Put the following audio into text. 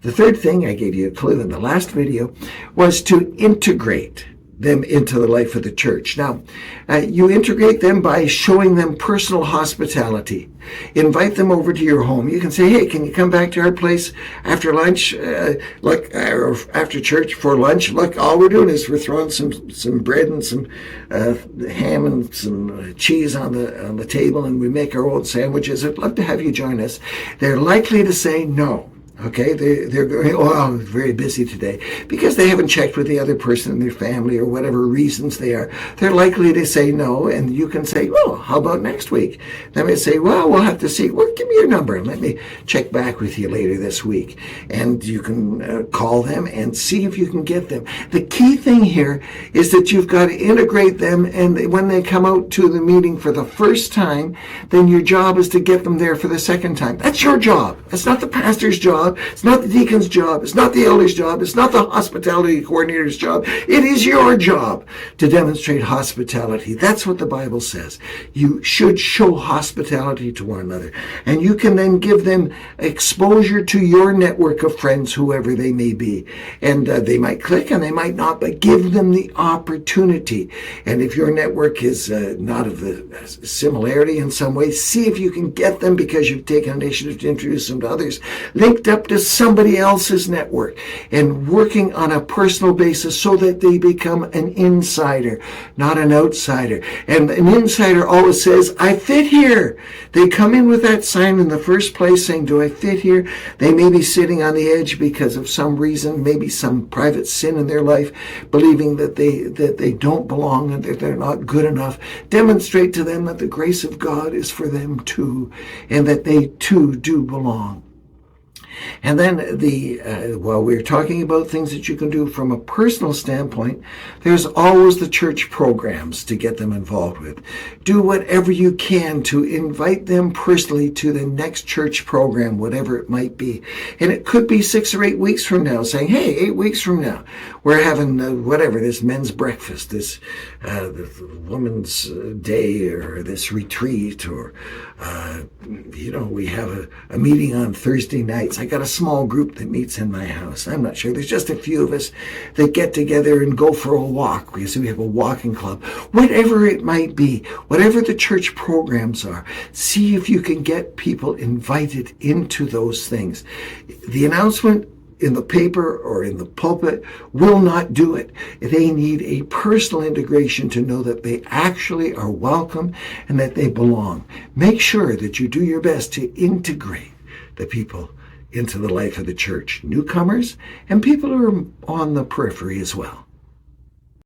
The third thing, I gave you a clue in the last video, was to integrate them into the life of the church. Now, you integrate them by showing them personal hospitality. Invite them over to your home. You can say, hey, can you come back to our place after lunch, or after church for lunch? Look, all we're doing is we're throwing some bread and some ham and some cheese on the table, and we make our own sandwiches. I'd love to have you join us. They're likely to say no. Okay, they're going, oh, I'm very busy today, because they haven't checked with the other person in their family or whatever reasons they are. They're likely to say no, and you can say, well, how about next week? They may say, well, we'll have to see. Well, give me your number and let me check back with you later this week. And you can call them and see if you can get them. The key thing here is that you've got to integrate them, and when they come out to the meeting for the first time, then your job is to get them there for the second time. That's your job. That's not the pastor's job. It's not the deacon's job. It's not the elder's job. It's not the hospitality coordinator's job. It is your job to demonstrate hospitality. That's what the Bible says. You should show hospitality to one another. And you can then give them exposure to your network of friends, whoever they may be. And they might click and they might not, but give them the opportunity. And if your network is not of the similarity in some way, see if you can get them, because you've taken initiative to introduce them to others, linked up to somebody else's network and working on a personal basis so that they become an insider, not an outsider. And an insider always says, I fit here. They come in with that sign in the first place saying, do I fit here? They may be sitting on the edge because of some reason, maybe some private sin in their life, believing that they don't belong and that they're not good enough. Demonstrate to them that the grace of God is for them too, and that they too do belong. And then while we're talking about things that you can do from a personal standpoint, there's always the church programs to get them involved with. Do whatever you can to invite them personally to the next church program, whatever it might be. And it could be 6 or 8 weeks from now, saying, hey, 8 weeks from now, we're having this men's breakfast, this women's day, or this retreat, or we have a meeting on Thursday nights. I got a small group that meets in my house. I'm not sure. There's just a few of us that get together and go for a walk, because we have a walking club. Whatever it might be, whatever the church programs are, see if you can get people invited into those things. The announcement in the paper or in the pulpit will not do it. They need a personal integration to know that they actually are welcome and that they belong. Make sure that you do your best to integrate the people into the life of the church, newcomers and people who are on the periphery as well.